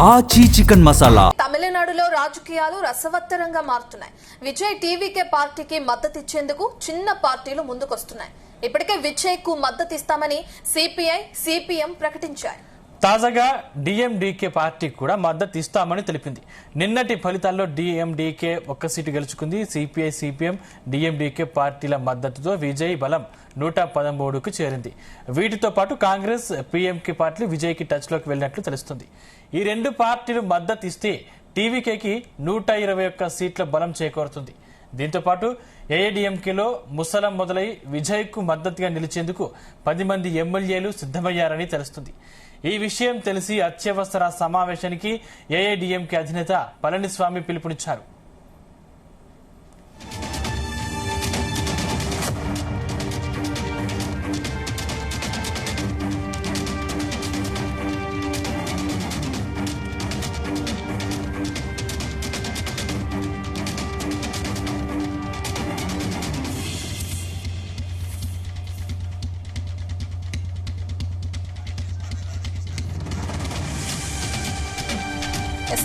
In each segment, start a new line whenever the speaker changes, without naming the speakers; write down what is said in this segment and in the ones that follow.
ఆచి చికెన్ మసాలా.
తమిళనాడులో రాజకీయాలు రసవత్తరంగా మారుతున్నాయి. విజయ్ టీవీకే పార్టీకి మద్దతు ఇచ్చేందుకు చిన్న పార్టీలు ముందుకొస్తున్నాయి. ఇప్పటికే విజయ్ కు మద్దతు ఇస్తామని సిపిఐ, సిపిఎం ప్రకటించాయి.
తాజాగా డిఎండికే పార్టీకి కూడా మద్దతు ఇస్తామని తెలిపింది. నిన్నటి ఫలితాల్లో డిఎండికే ఒక్క సీటు గెలుచుకుంది. సిపిఐ, సిపిఎం, డిఎండికే పార్టీల మద్దతుతో విజయ్ బలం 113కు చేరింది. వీటితో పాటు కాంగ్రెస్, పిఎంకే పార్టీలు విజయ్కి టచ్లోకి వెళ్లినట్లు తెలుస్తుంది. ఈ రెండు పార్టీలు మద్దతు ఇస్తే టీవీకేకి 121 సీట్ల బలం చేకూరుతుంది. దీంతో పాటు ఏఐడిఎంకేలో ముసలం మొదలై విజయ్కు మద్దతుగా నిలిచేందుకు 10 మంది ఎమ్మెల్యేలు సిద్దమయ్యారని తెలుస్తుంది. ఈ విషయం తెలిసి అత్యవసర సమావేశానికి ఏఐడిఎంకే అధినేత పళనిస్వామి పిలుపునిచ్చారు.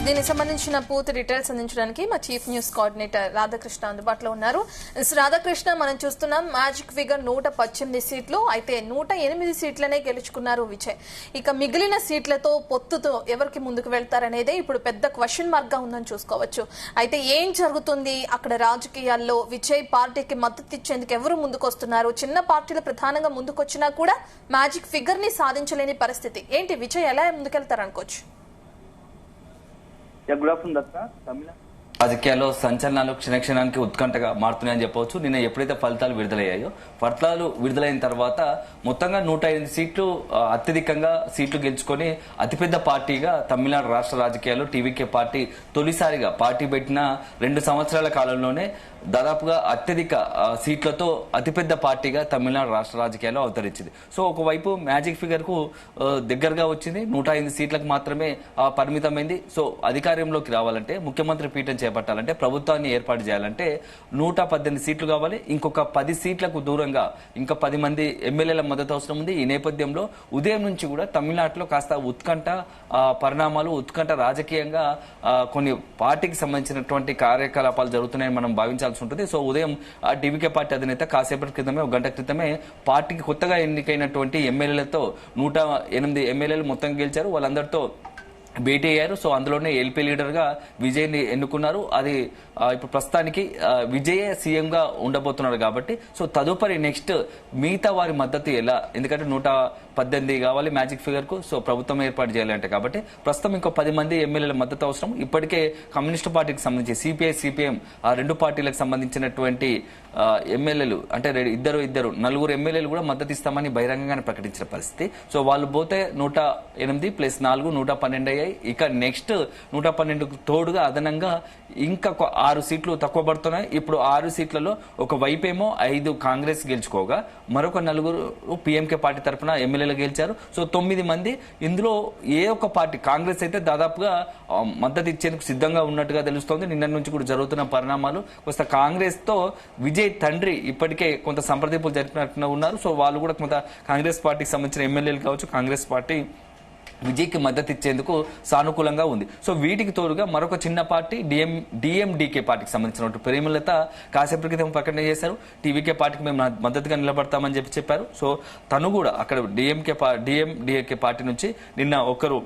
దీనికి సంబంధించిన పూర్తి డీటెయిల్స్ అందించడానికి మా చీఫ్ న్యూస్ కోఆర్డినేటర్ రాధాకృష్ణ అందుబాటులో ఉన్నారు. రాధాకృష్ణ, మనం చూస్తున్నాం మ్యాజిక్ ఫిగర్ 118 సీట్లు, అయితే 108 సీట్లనే గెలుచుకున్నారు విజయ్. ఇక మిగిలిన సీట్లతో పొత్తుతో ఎవరికి ముందుకు వెళ్తారనేదే ఇప్పుడు పెద్ద క్వశ్చన్ మార్క్ గా ఉందని చూసుకోవచ్చు. అయితే ఏం జరుగుతుంది అక్కడ రాజకీయాల్లో? విజయ్ పార్టీకి మద్దతు ఇచ్చేందుకు ఎవరు ముందుకు వస్తున్నారు? చిన్న పార్టీలు ప్రధానంగా ముందుకొచ్చినా కూడా మ్యాజిక్ ఫిగర్ ని సాధించలేని పరిస్థితి ఏంటి? విజయ్ ఎలా ముందుకెళ్తారనుకోవచ్చు?
రాజకీయాల్లో సంచలనాలు క్షణక్షణానికి ఉత్కంఠగా మారుతున్నాయని చెప్పవచ్చు. నిన్న ఎప్పుడైతే ఫలితాలు విడుదలయ్యాయో, ఫలితాలు విడుదలైన తర్వాత మొత్తంగా 105 సీట్లు అత్యధికంగా సీట్లు గెలుచుకొని అతిపెద్ద పార్టీగా తమిళనాడు రాష్ట్ర రాజకీయాల్లో టీవీకే పార్టీ తొలిసారిగా పార్టీ పెట్టిన 2 సంవత్సరాల కాలంలోనే దాదాపుగా అత్యధిక సీట్లతో అతిపెద్ద పార్టీగా తమిళనాడు రాష్ట్ర రాజకీయాల్లో అవతరించింది. సో ఒకవైపు మ్యాజిక్ ఫిగర్ కు దగ్గరగా వచ్చింది. 105 సీట్లకు మాత్రమే పరిమితమైంది. సో అధికారంలోకి రావాలంటే, ముఖ్యమంత్రి పీఠం చేపట్టాలంటే, ప్రభుత్వాన్ని ఏర్పాటు చేయాలంటే 118 సీట్లు కావాలి. ఇంకొక 10 సీట్లకు దూరంగా ఇంకా 10 మంది ఎమ్మెల్యేల మద్దతు అవసరం ఉంది. ఈ నేపథ్యంలో ఉదయం నుంచి కూడా తమిళనాడులో కాస్త ఉత్కంఠ పరిణామాలు, ఉత్కంఠ రాజకీయంగా కొన్ని పార్టీకి సంబంధించినటువంటి కార్యకలాపాలు జరుగుతున్నాయని మనం భావించాల్సి ఉంటుంది. సో ఉదయం టీవీకే పార్టీ అధినేత కాసేపటి క్రితమే, 1 గంట క్రితమే పార్టీకి కొత్తగా ఎన్నికైనటువంటి ఎమ్మెల్యేలతో 108 ఎమ్మెల్యేలు మొత్తం గెలిచారు. వాళ్ళందరితో భేటీ అయ్యారు. సో అందులోనే ఎల్పీ లీడర్ గా విజయ్ ని ఎన్నుకున్నారు. అది ఇప్పుడు ప్రస్తుతానికి విజయే సీఎం గా ఉండబోతున్నాడు కాబట్టి, సో తదుపరి నెక్స్ట్ మిగతా వారి మద్దతు ఎలా? ఎందుకంటే 118 కావాలి మ్యాజిక్ ఫిగర్ కు. సో ప్రభుత్వం ఏర్పాటు చేయాలంటే కాబట్టి ప్రస్తుతం ఇంకో 10 మంది ఎమ్మెల్యేల మద్దతు అవసరం. ఇప్పటికే కమ్యూనిస్టు పార్టీకి సంబంధించి సిపిఐ, సిపిఎం ఆ 2 పార్టీలకు సంబంధించినటువంటి ఎమ్మెల్యేలు అంటే నలుగురు ఎమ్మెల్యేలు కూడా మద్దతు ఇస్తామని బహిరంగంగానే ప్రకటించిన పరిస్థితి. సో వాళ్ళు పోతే 108 + 4 112 అయ్యాయి. ఇక నెక్స్ట్ 112కు తోడుగా అదనంగా ఇంకా 6 సీట్లు తక్కువ పడుతున్నాయి. ఇప్పుడు 6 సీట్లలో ఒక వైపేమో 5 కాంగ్రెస్ గెలుచుకోగా, మరొక 4 పిఎంకే పార్టీ తరఫున ఎమ్మెల్యేలు గెలిచారు. సో 9 మంది. ఇందులో ఏ ఒక్క పార్టీ, కాంగ్రెస్ అయితే దాదాపుగా మద్దతు ఇచ్చేందుకు సిద్ధంగా ఉన్నట్టుగా తెలుస్తోంది. నిన్న నుంచి కూడా జరుగుతున్న పరిణామాలు కొంత కాంగ్రెస్ తో విజయ్ తండ్రి ఇప్పటికే కొంత సంప్రదింపులు జరిపినట్టు ఉన్నారు. సో వాళ్ళు కూడా కొంత కాంగ్రెస్ పార్టీకి సంబంధించిన ఎమ్మెల్యేలు కావచ్చు, కాంగ్రెస్ పార్టీ విజయ్కి మద్దతు ఇచ్చేందుకు సానుకూలంగా ఉంది. సో వీటికి తోడుగా మరొక చిన్న పార్టీ డిఎండికే పార్టీకి సంబంధించిన ప్రేమలత కాసేపటి క్రితం ప్రకటన చేశారు. టీవీకే పార్టీకి మేము మద్దతుగా నిలబడతామని చెప్పారు. సో తను కూడా అక్కడ డిఎండికే పార్టీ నుంచి నిన్న ఒకరు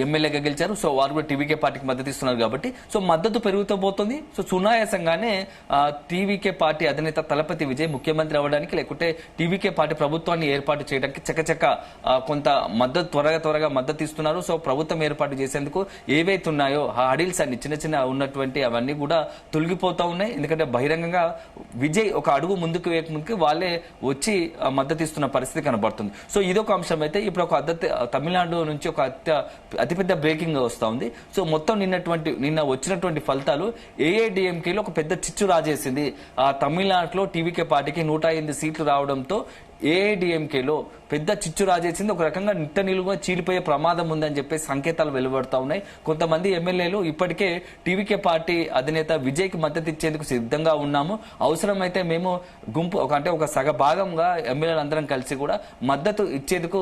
ఎమ్మెల్యేగా గెలిచారు. సో వారు కూడా టీవీకే పార్టీకి మద్దతు ఇస్తున్నారు కాబట్టి సో మద్దతు పెరుగుతూ పోతుంది. సో సునాయాసంగానే టీవీకే పార్టీ అధినేత తలపతి విజయ్ ముఖ్యమంత్రి అవ్వడానికి, లేకుంటే టీవీకే పార్టీ ప్రభుత్వాన్ని ఏర్పాటు చేయడానికి చకచక కొంత మద్దతు త్వరగా మద్దతు ఇస్తున్నారు. సో ప్రభుత్వం ఏర్పాటు చేసేందుకు ఏవైతే ఉన్నాయో ఆ హడిల్స్ అన్ని చిన్న ఉన్నటువంటి అవన్నీ కూడా తొలగిపోతా ఉన్నాయి. ఎందుకంటే బహిరంగంగా విజయ్ ఒక అడుగు ముందుకు వేయకముందుకు వాళ్ళే వచ్చి మద్దతు ఇస్తున్న పరిస్థితి కనబడుతుంది. సో ఇదొక అంశం. అయితే ఇప్పుడు ఒక తమిళనాడు నుంచి ఒక అతిపెద్ద బ్రేకింగ్ వస్తా ఉంది. సో మొత్తం నిన్న వచ్చినటువంటి ఫలితాలు ఏఐడిఎంకేలో ఒక పెద్ద చిచ్చు రాజేసింది. తమిళనాడులో టీవీకే పార్టీకి 105 సీట్లు రావడంతో ఏఐడిఎంకేలో పెద్ద చిచ్చు రాజేసింది. ఒక రకంగా నిట్ట నిలువుగా చీలిపోయే ప్రమాదం ఉందని చెప్పేసి సంకేతాలు వెలువడతా ఉన్నాయి. కొంతమంది ఎమ్మెల్యేలు ఇప్పటికే టీవీకే పార్టీ అధినేత విజయ్కి మద్దతు ఇచ్చేందుకు సిద్ధంగా ఉన్నాము, అవసరమైతే మేము గుంపు ఒక సగ భాగంగా ఎమ్మెల్యేలు అందరం కలిసి కూడా మద్దతు ఇచ్చేందుకు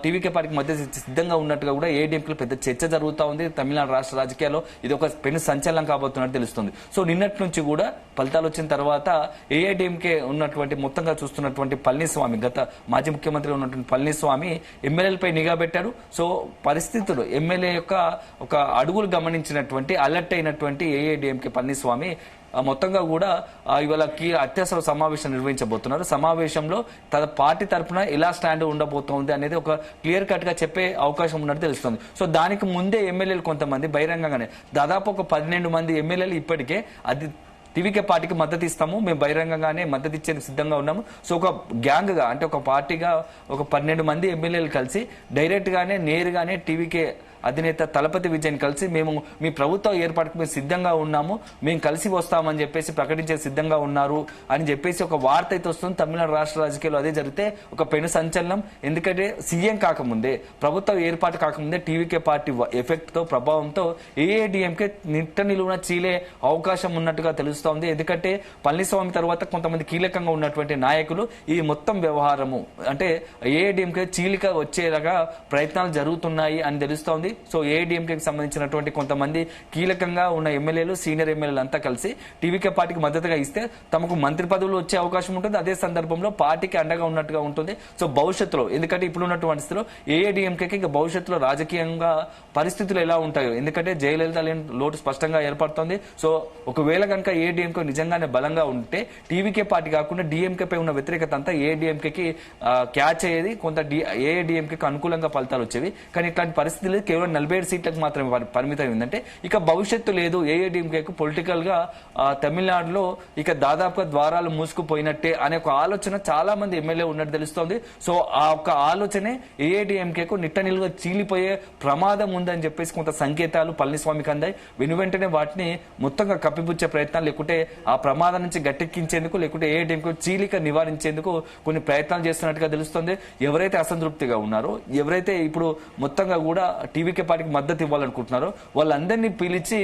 టీవీకే పార్టీకి మద్దతు ఇచ్చే సిద్ధంగా ఉన్నట్టుగా కూడా ఏఐడిఎంకేలో పెద్ద చర్చ జరుగుతూ ఉంది. తమిళనాడు రాష్ట్ర రాజకీయాల్లో ఇది ఒక పెను సంచలనం కాబోతున్నట్టు తెలుస్తుంది. సో నిన్నటి నుంచి కూడా ఫలితాలు వచ్చిన తర్వాత ఏఐడిఎంకే ఉన్నటువంటి మొత్తంగా చూస్తున్నటువంటి పళనిస్వామి, గత మాజీ ముఖ్యమంత్రి ఉన్నటువంటి పళనిస్వామి ఎమ్మెల్యేలపై నిఘా పెట్టారు. సో పరిస్థితులు ఎమ్మెల్యే యొక్క ఒక అడుగులు గమనించినటువంటి అలర్ట్ అయినటువంటి ఏఐడిఎంకే పళనిస్వామి మొత్తంగా కూడా ఇవాళ అత్యవసర సమావేశం నిర్వహించబోతున్నారు. సమావేశంలో తన పార్టీ తరఫున ఎలా స్టాండ్ ఉండబోతోంది అనేది ఒక క్లియర్ కట్ గా చెప్పే అవకాశం ఉన్నట్టు తెలుస్తుంది. సో దానికి ముందే ఎమ్మెల్యేలు కొంతమంది బహిరంగంగానే దాదాపు ఒక 12 మంది ఎమ్మెల్యేలు ఇప్పటికే అది టీవీకే పార్టీకి మద్దతు ఇస్తాము, మేము బహిరంగంగానే మద్దతు ఇచ్చేందుకు సిద్ధంగా ఉన్నాము. సో ఒక గ్యాంగ్ గా అంటే ఒక పార్టీగా ఒక 12 మంది ఎమ్మెల్యేలు కలిసి డైరెక్ట్ గానే నేరుగానే టీవీకే అధినేత తలపతి విజయన్ కలిసి మేము మీ ప్రభుత్వ ఏర్పాటుకు మేము సిద్ధంగా ఉన్నాము, మేము కలిసి వస్తామని చెప్పేసి ప్రకటించే సిద్ధంగా ఉన్నారు అని చెప్పేసి ఒక వార్త అయితే వస్తుంది. తమిళనాడు రాష్ట్ర రాజకీయాల్లో అదే జరిగితే ఒక పెను సంచలనం. ఎందుకంటే సీఎం కాకముందే, ప్రభుత్వం ఏర్పాటు కాకముందే టీవీకే పార్టీ ఎఫెక్ట్ తో ప్రభావంతో ఏఐడిఎంకే నిట్ట నిలువున చీలే అవకాశం ఉన్నట్టుగా తెలుస్తోంది. ఎందుకంటే పళనిస్వామి తర్వాత కొంతమంది కీలకంగా ఉన్నటువంటి నాయకులు ఈ మొత్తం వ్యవహారము అంటే ఏఐడిఎంకే చీలిక వచ్చేలాగా ప్రయత్నాలు జరుగుతున్నాయి అని తెలుస్తోంది. సో ఏఐడిఎంకేకి సంబంధించినటువంటి కొంతమంది కీలకంగా ఉన్న ఎమ్మెల్యేలు, సీనియర్ ఎమ్మెల్యేలు అంతా కలిసి టీవీకే పార్టీకి మద్దతుగా ఇస్తే తమకు మంత్రి పదవులు వచ్చే అవకాశం ఉంటుంది. అదే సందర్భంలో పార్టీకి అండగా ఉన్నట్టుగా ఉంటుంది. సో భవిష్యత్తులో, ఎందుకంటే ఇప్పుడున్నటువంటి స్థితిలో ఏఐడిఎంకేకి ఇంకా భవిష్యత్తులో రాజకీయంగా పరిస్థితులు ఎలా ఉంటాయో, ఎందుకంటే జయలలిత లోటు స్పష్టంగా ఏర్పడుతోంది. సో ఒకవేళ కనుక ఏఐడిఎంకే నిజంగానే బలంగా ఉంటే టీవీకే పార్టీ కాకుండా డిఎంకే పై ఉన్న వ్యతిరేకత అంతా ఏఐడిఎంకేకి క్యాచ్ అయ్యేది, కొంత ఏఐడిఎంకేకి అనుకూలంగా ఫలితాలు వచ్చేవి. కానీ ఇట్లాంటి పరిస్థితులు కేవలం 47 సీట్లకు మాత్రమే పరిమితం ఏంటంటే ఇక భవిష్యత్తు లేదు ఏఐడిఎంకేకు. పొలిటికల్ గా తమిళనాడులో ఇక దాదాపుగా ద్వారాలు మూసుకుపోయినట్టే అనే ఒక ఆలోచన చాలా మంది ఎమ్మెల్యే ఉన్నట్టు తెలుస్తోంది. సో ఆ ఒక ఆలోచనే ఏఐడిఎంకేకు నిట్ట నిలువుగా చీలిపోయే ప్రమాదం ఉందని చెప్పేసి కొంత సంకేతాలు పళనిస్వామికి అందాయి. వెనువెంటనే వాటిని మొత్తంగా కప్పిపుచ్చే ప్రయత్నాలు, లేకుంటే ఆ ప్రమాదం నుంచి గట్టెక్కించేందుకు, లేకుంటే ఏఐడిఎంకే చీలిక నివారించేందుకు కొన్ని ప్రయత్నాలు చేస్తున్నట్టుగా తెలుస్తోంది. ఎవరైతే అసంతృప్తిగా ఉన్నారో, ఎవరైతే ఇప్పుడు మొత్తంగా కూడా టీవీకే పార్టీకి మద్దతు ఇవ్వాలనుకుంటున్నారో వాళ్ళందరినీ పిలిచి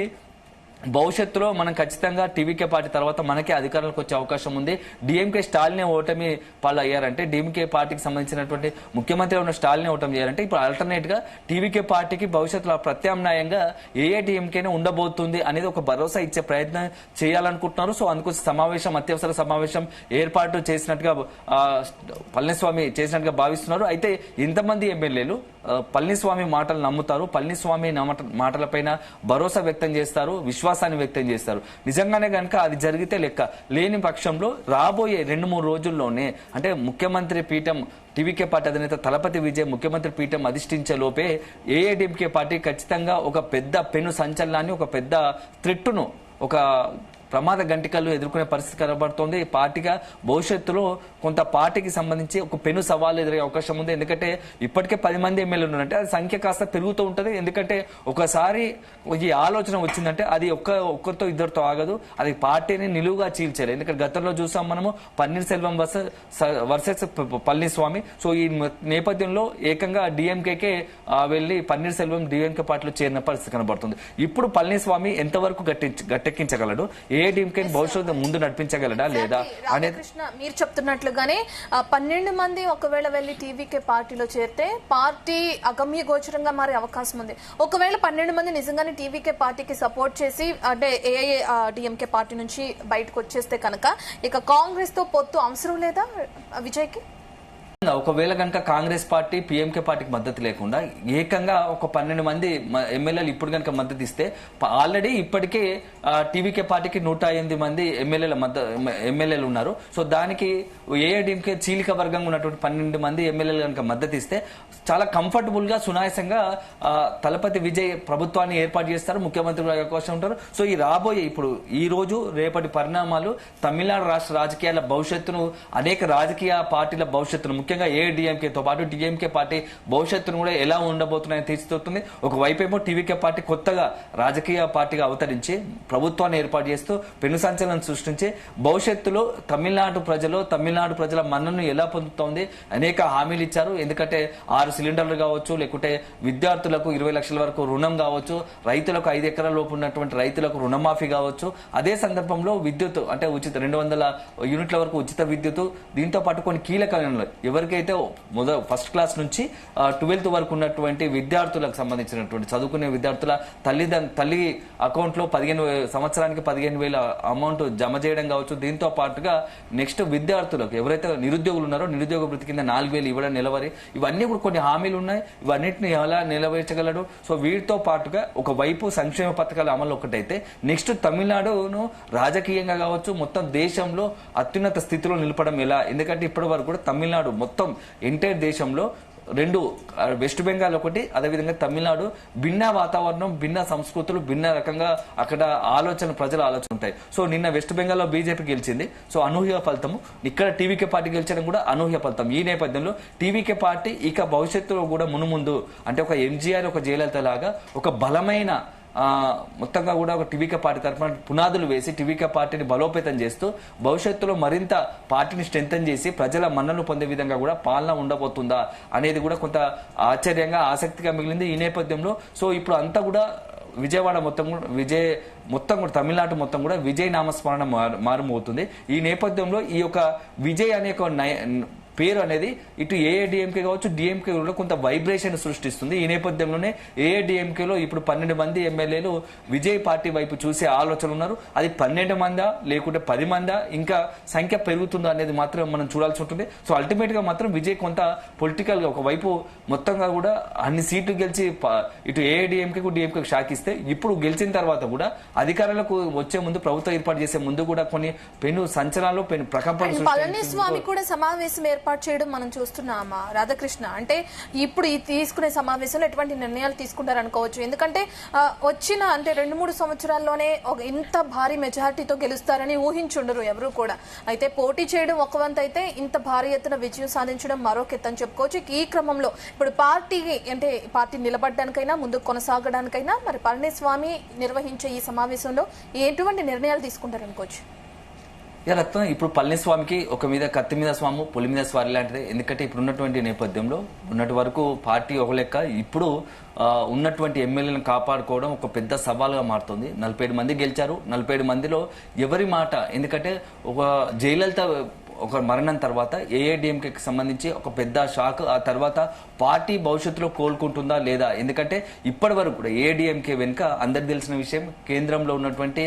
భవిష్యత్తులో మనం ఖచ్చితంగా టీవీకే పార్టీ తర్వాత మనకే అధికారంలోకి వచ్చే అవకాశం ఉంది. డిఎంకే స్టాలిన్ ఓటమి పాలు అయ్యారంటే, డిఎంకే పార్టీకి సంబంధించినటువంటి ముఖ్యమంత్రి ఉన్న స్టాలిన్ ఓటమి చేయాలంటే ఇప్పుడు ఆల్టర్నేట్ గా టీవీకే పార్టీకి భవిష్యత్తులో ప్రత్యామ్నాయంగా ఏఐడిఎంకేనే ఉండబోతుంది అనేది ఒక భరోసా ఇచ్చే ప్రయత్నం చేయాలనుకుంటున్నారు. సో అందుకోసం సమావేశం, అత్యవసర సమావేశం ఏర్పాటు చేసినట్టుగా పళనిస్వామి చేసినట్టుగా భావిస్తున్నారు. అయితే ఇంతమంది ఎమ్మెల్యేలు పళనిస్వామి మాటలు నమ్ముతారు, పళనిస్వామి మాటలపైన భరోసా వ్యక్తం చేస్తారు, విశ్వాసాన్ని వ్యక్తం చేస్తారు. నిజంగానే కనుక అది జరిగితే లెక్క, లేని పక్షంలో రాబోయే 2-3 రోజుల్లోనే అంటే ముఖ్యమంత్రి పీఠం టీవీకే పార్టీ అధినేత తలపతి విజయ్ ముఖ్యమంత్రి పీఠం అధిష్ఠించే లోపే ఏఐడిఎంకే పార్టీ ఖచ్చితంగా ఒక పెద్ద పెను సంచలనాన్ని, ఒక పెద్ద థ్రెట్ను, ఒక ప్రమాద గంటికలు ఎదుర్కొనే పరిస్థితి కనబడుతోంది. పార్టీగా భవిష్యత్తులో కొంత పార్టీకి సంబంధించి ఒక పెను సవాలు ఎదురయ్యే అవకాశం ఉంది. ఎందుకంటే ఇప్పటికే 10 మంది ఎమ్మెల్యేలు ఉన్నారంటే అది సంఖ్య కాస్త పెరుగుతూ ఉంటుంది. ఎందుకంటే ఒకసారి ఈ ఆలోచన వచ్చిందంటే అది ఒక్కరితో ఇద్దరితో ఆగదు, అది పార్టీని నిలువుగా చీల్చారు. ఎందుకంటే గతంలో చూసాం మనము పన్నీర్ సెల్వం వర్సెస్ పళనిస్వామి. సో ఈ నేపథ్యంలో ఏకంగా డిఎంకేకే వెళ్లి పన్నీర్ సెల్వం డిఎంకే పార్టీలో చేరిన పరిస్థితి కనబడుతుంది. ఇప్పుడు పళనిస్వామి ఎంతవరకు గట్టెక్కించగలడు, ఏఐడిఎంకే భవిష్యత్తు ముందు నడిపించగలడా లేదా అనేది
మీరు చెప్తున్నట్లుగానే 12 మంది ఒకవేళ వెళ్లి టీవీకే పార్టీలో చేరితే పార్టీ అగమ్య గోచరంగా మారే అవకాశం ఉంది. ఒకవేళ 12 మంది నిజంగానే టీవీకే పార్టీకి సపోర్ట్ చేసి అంటే ఏఐడిఎంకే పార్టీ నుంచి బయటకు వచ్చేస్తే కనుక ఇక కాంగ్రెస్ తో పొత్తు అవసరం లేదా విజయ్కి?
ఒకవేళ కనుక కాంగ్రెస్ పార్టీ పిఎంకే పార్టీకి మద్దతు లేకుండా ఏకంగా ఒక 12 మంది ఎమ్మెల్యేలు ఇప్పుడు కనుక మద్దతు ఇస్తే ఆల్రెడీ ఇప్పటికే టీవీకే పార్టీకి 108 మంది ఎమ్మెల్యేలు ఉన్నారు. సో దానికి ఏఐడిఎంకే చీలిక వర్గంగా ఉన్నటువంటి 12 మంది ఎమ్మెల్యేలు కనుక మద్దతు ఇస్తే చాలా కంఫర్టబుల్ గా సునాయాసంగా తలపతి విజయ్ ప్రభుత్వాన్ని ఏర్పాటు చేస్తారు, ముఖ్యమంత్రి అవకాశం ఉంటారు. సో ఈ రాబోయే ఇప్పుడు ఈ రోజు రేపటి పరిణామాలు తమిళనాడు రాష్ట్ర రాజకీయాల భవిష్యత్తును, అనేక రాజకీయ పార్టీల భవిష్యత్తును ముఖ్యంగా ఏఐడిఎంకేతో పాటు డిఎంకే పార్టీ భవిష్యత్తును కూడా ఎలా ఉండబోతున్నాయని తీర్చిదిద్దుతుంది. ఒకవైపేమో టీవీకే పార్టీ కొత్తగా రాజకీయ పార్టీగా అవతరించి ప్రభుత్వాన్ని ఏర్పాటు చేస్తూ పెను సంచలనం సృష్టించి భవిష్యత్తులో తమిళనాడు ప్రజల మన్నను ఎలా పొందుతోంది, అనేక హామీలు ఇచ్చారు. ఎందుకంటే 6 సిలిండర్లు కావచ్చు, లేకుంటే విద్యార్థులకు 20 లక్షల వరకు రుణం కావచ్చు, రైతులకు 5 ఎకరాల లోపు ఉన్నటువంటి రైతులకు రుణమాఫీ కావచ్చు. అదే సందర్భంలో విద్యుత్ అంటే ఉచిత 200 యూనిట్ల వరకు ఉచిత విద్యుత్, దీంతో పాటు కొన్ని కీలక ఎవరికైతే ఫస్ట్ క్లాస్ నుంచి 12th వరకు ఉన్నటువంటి విద్యార్థులకు సంబంధించినటువంటి చదువుకునే విద్యార్థుల తల్లి అకౌంట్ లో 15 సంవత్సరానికి 15,000 అమౌంట్ జమ చేయడం కావచ్చు. దీంతో పాటుగా నెక్స్ట్ విద్యార్థులకు ఎవరైతే నిరుద్యోగులు ఉన్నారో నిరుద్యోగ వృత్తి కింద 4,000 ఇవ్వడం నెలవారీ, ఇవన్నీ కూడా కొన్ని హామీలు ఉన్నాయి. ఇవన్నింటిని ఎలా నెరవేర్చగలడు? సో వీటితో పాటుగా ఒకవైపు సంక్షేమ పథకాల అమలు ఒకటైతే నెక్స్ట్ తమిళనాడును రాజకీయంగా కావచ్చు మొత్తం దేశంలో అత్యున్నత స్థితిలో నిలపడం ఎలా? ఎందుకంటే ఇప్పటి వరకు కూడా తమిళనాడు మొత్తం ఎంటైర్ దేశంలో 2 వెస్ట్ బెంగాల్ ఒకటి, అదేవిధంగా తమిళనాడు భిన్న వాతావరణం, భిన్న సంస్కృతులు, భిన్న రకంగా అక్కడ ప్రజల ఆలోచన ఉంటాయి. సో నిన్న వెస్ట్ బెంగాల్లో బీజేపీ గెలిచింది, సో అనూహ్య ఫలితము. ఇక్కడ టీవీకే పార్టీ గెలిచడం కూడా అనూహ్య ఫలితం. ఈ నేపథ్యంలో టీవీకే పార్టీ ఇక భవిష్యత్తులో కూడా మునుముందు అంటే ఒక ఎంజీఆర్, ఒక జయలలిత లాగా ఒక బలమైన మొత్తంగా కూడా ఒక టీవీకే పార్టీ తరఫున పునాదులు వేసి టీవీకే పార్టీని బలోపేతం చేస్తూ భవిష్యత్తులో మరింత పార్టీని స్ట్రెంథన్ చేసి ప్రజల మన్నను పొందే విధంగా కూడా పాలన ఉండబోతుందా అనేది కూడా కొంత ఆశ్చర్యంగా ఆసక్తిగా మిగిలింది ఈ నేపథ్యంలో. సో ఇప్పుడు అంతా కూడా విజయవాడ మొత్తం కూడా తమిళనాడు మొత్తం కూడా విజయ్ నామస్మరణ మారుమవుతుంది. ఈ నేపథ్యంలో ఈ యొక్క విజయ్ అనే ఒక పేరు అనేది ఇటు ఏఐడిఎంకే కావచ్చు డిఎంకే కూడా కొంత వైబ్రేషన్ సృష్టిస్తుంది. ఈ నేపథ్యంలోనే ఏఐడిఎంకేలో ఇప్పుడు 12 మంది ఎమ్మెల్యేలు విజయ్ పార్టీ వైపు చూసే ఆలోచనలు ఉన్నారు. అది 12 మందా లేకుంటే 10 మందా, ఇంకా సంఖ్య పెరుగుతుందా అనేది మాత్రం మనం చూడాల్సి ఉంటుంది. సో అల్టిమేట్ గా మాత్రం విజయ్ కొంత పొలిటికల్ గా ఒకవైపు మొత్తంగా కూడా అన్ని సీట్లు గెలిచి ఇటు ఏఐడిఎంకే డిఎంకే షాక్ ఇస్తే, ఇప్పుడు గెలిచిన తర్వాత కూడా అధికారులకు వచ్చే ముందు ప్రభుత్వం ఏర్పాటు చేసే ముందు కూడా కొన్ని పెను సంచలనాలు ప్రకంపనలు
పళనిస్వామి కూడా సమావేశం ఏర్పాటు చేయడం మనం చూస్తున్నామా రాధాకృష్ణ? అంటే ఇప్పుడు ఈ తీసుకునే సమావేశంలో ఎటువంటి నిర్ణయాలు తీసుకుంటారు అనుకోవచ్చు? ఎందుకంటే వచ్చిన అంటే 2-3 సంవత్సరాల్లోనే ఇంత భారీ మెజారిటీతో గెలుస్తారని ఊహించుండరు ఎవరు కూడా. అయితే పోటీ చేయడం ఒక వంత అయితే ఇంత భారీ ఎత్తున విజయం సాధించడం మరొక ఎత్తు అని చెప్పుకోవచ్చు. ఈ క్రమంలో ఇప్పుడు పార్టీ నిలబడడానికైనా ముందుకు కొనసాగడానికైనా మరి పళనిస్వామి నిర్వహించే ఈ సమావేశంలో ఎటువంటి నిర్ణయాలు తీసుకుంటారు అనుకోవచ్చు?
రత్నం, ఇప్పుడు పళనిస్వామికి ఒక మీద కత్తి మీద స్వాము పులి మీద స్వారి లాంటిదే. ఎందుకంటే ఇప్పుడు ఉన్నటువంటి నేపథ్యంలో ఉన్నటి వరకు పార్టీ ఒక లెక్క, ఇప్పుడు ఉన్నటువంటి ఎమ్మెల్యేలను కాపాడుకోవడం ఒక పెద్ద సవాల్గా మారుతుంది. 47 మంది గెలిచారు. 47 మందిలో ఎవరి మాట, ఎందుకంటే ఒక జయలలిత ఒక మరణం తర్వాత ఏఐడిఎంకేకి సంబంధించి ఒక పెద్ద షాక్. ఆ తర్వాత పార్టీ భవిష్యత్తులో కోలుకుంటుందా లేదా? ఎందుకంటే ఇప్పటి వరకు కూడా ఏఐడిఎంకే వెనుక అందరికి తెలిసిన విషయం, కేంద్రంలో ఉన్నటువంటి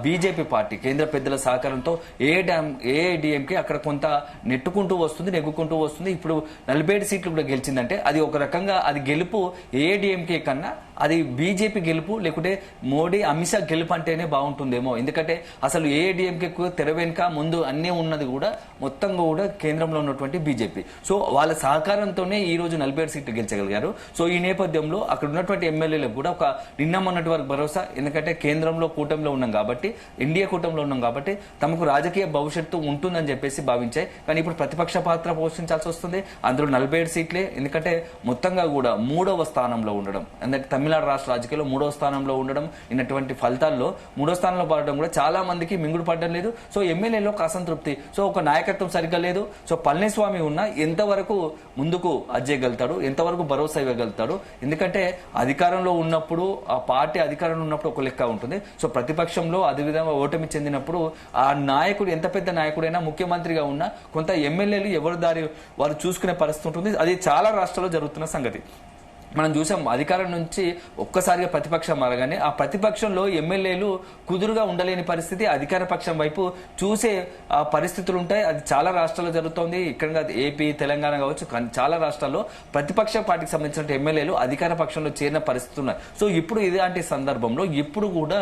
బీజేపీ పార్టీ కేంద్ర పెద్దల సహకారంతో ఏఐడిఎంకే అక్కడ కొంత నెగ్గుకుంటూ వస్తుంది. ఇప్పుడు 47 సీట్లు కూడా గెలిచిందంటే అది ఒక రకంగా అది గెలుపు ఏఐడిఎంకే కన్నా అది బీజేపీ గెలుపు, లేకుంటే మోడీ అమిత్ షా గెలుపు అంటేనే బాగుంటుందేమో. ఎందుకంటే అసలు ఏఐడిఎంకేకు తెర వెనుక ముందు అన్నీ ఉన్నది కూడా మొత్తం కూడా కేంద్రంలో ఉన్నటువంటి బీజేపీ. సో వాళ్ళ సహకారంతోనే ఈ రోజు 47 సీట్లు గెలిచగలిగారు. సో ఈ నేపథ్యంలో అక్కడ ఉన్నటువంటి ఎమ్మెల్యేలకు కూడా ఒక నిన్న మొన్నటి వరకు భరోసా, ఎందుకంటే కేంద్రంలో కూటమిలో ఉన్నాం కాబట్టి, ఎన్డీఏ కూటమిలో ఉన్నాం కాబట్టి తమకు రాజకీయ భవిష్యత్తు ఉంటుందని చెప్పేసి భావించాయి. కానీ ఇప్పుడు ప్రతిపక్ష పాత్ర పోషించాల్సి వస్తుంది. అందులో 47 సీట్లే. ఎందుకంటే మొత్తంగా కూడా 3వ స్థానంలో ఉండడం, ఎందుకంటే తమిళనాడు రాష్ట్ర రాజకీయాల్లో 3వ స్థానంలో ఉండడం, ఇన్నటువంటి ఫలితాల్లో 3వ స్థానంలో పడడం కూడా చాలా మందికి మింగుడు పడడం లేదు. సో ఎమ్మెల్యేలో ఒక అసంతృప్తి, సో ఒక నాయకత్వం సరిగ్గా లేదు. సో పళనిస్వామి ఉన్న ఎంతవరకు ముందుకు అజ్జేయగలుగుతాడు, ఎంతవరకు భరోసా ఇవ్వగలుగుతాడు? ఎందుకంటే అధికారంలో ఉన్నప్పుడు ఆ పార్టీ అధికారంలో ఉన్నప్పుడు ఒక లెక్క ఉంటుంది. సో ప్రతిపక్షంలో అదేవిధంగా ఓటమి చెందినప్పుడు ఆ నాయకుడు ఎంత పెద్ద నాయకుడైనా, ముఖ్యమంత్రిగా ఉన్నా కొంత ఎమ్మెల్యేలు ఎవరి దారి వారు చూసుకునే పరిస్థితి ఉంటుంది. అది చాలా రాష్ట్రాల్లో జరుగుతున్న సంగతి. మనం చూసాం అధికారం నుంచి ఒక్కసారిగా ప్రతిపక్షం మారగానే ఆ ప్రతిపక్షంలో ఎమ్మెల్యేలు కుదురుగా ఉండలేని పరిస్థితి, అధికార పక్షం వైపు చూసే పరిస్థితులు ఉంటాయి. అది చాలా రాష్ట్రాల్లో జరుగుతోంది. ఇక్కడ ఏపీ, తెలంగాణ కావచ్చు, చాలా రాష్ట్రాల్లో ప్రతిపక్ష పార్టీకి సంబంధించిన ఎమ్మెల్యేలు అధికార పక్షంలో చేరిన పరిస్థితులు ఉన్నాయి. సో ఇప్పుడు ఇలాంటి సందర్భంలో ఇప్పుడు కూడా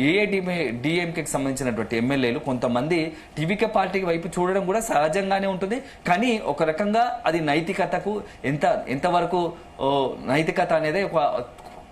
ఏఐడిఎంకేకి సంబంధించినటువంటి ఎమ్మెల్యేలు కొంతమంది టీవీకే పార్టీ వైపు చూడడం కూడా సహజంగానే ఉంటుంది. కానీ ఒక రకంగా అది నైతికతకు ఎంతవరకు నైతికత అనేది ఒక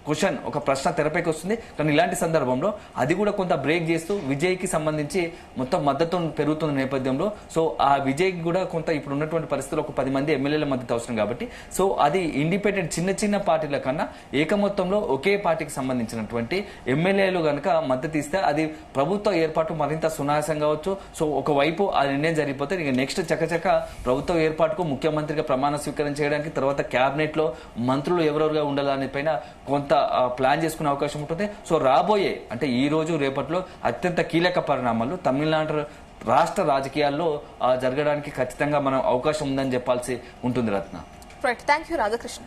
క్వశ్చన్, ఒక ప్రశ్న తెరపైకి వస్తుంది. కానీ ఇలాంటి సందర్భంలో అది కూడా కొంత బ్రేక్ చేస్తూ విజయ్కి సంబంధించి మొత్తం మద్దతు పెరుగుతున్న నేపథ్యంలో సో ఆ విజయ్కి కూడా కొంత ఇప్పుడు ఉన్నటువంటి పరిస్థితుల్లో ఒక 10 మంది ఎమ్మెల్యేల మద్దతు అవసరం కాబట్టి సో అది ఇండిపెండెంట్ చిన్న పార్టీల కన్నా ఏకమొత్తంలో ఒకే పార్టీకి సంబంధించినటువంటి ఎమ్మెల్యేలు గనక మద్దతు ఇస్తే అది ప్రభుత్వ ఏర్పాటు మరింత సునాయాసం కావచ్చు. సో ఒకవైపు ఆ నిర్ణయం జరిగిపోతే ఇక నెక్స్ట్ చకచక ప్రభుత్వ ఏర్పాటుకు ముఖ్యమంత్రిగా ప్రమాణ స్వీకారం చేయడానికి, తర్వాత కేబినెట్ లో మంత్రులు ఎవరెవరుగా ఉండాలనే పైన కొంత ప్లాన్ చేసుకునే అవకాశం ఉంటుంది. సో రాబోయే అంటే ఈ రోజు రేపట్లో అత్యంత కీలక పరిణామాలు తమిళనాడు రాష్ట్ర రాజకీయాల్లో జరగడానికి ఖచ్చితంగా మనం అవకాశం ఉందని చెప్పాల్సి ఉంటుంది Ratna.
Right, thank you Radhakrishna.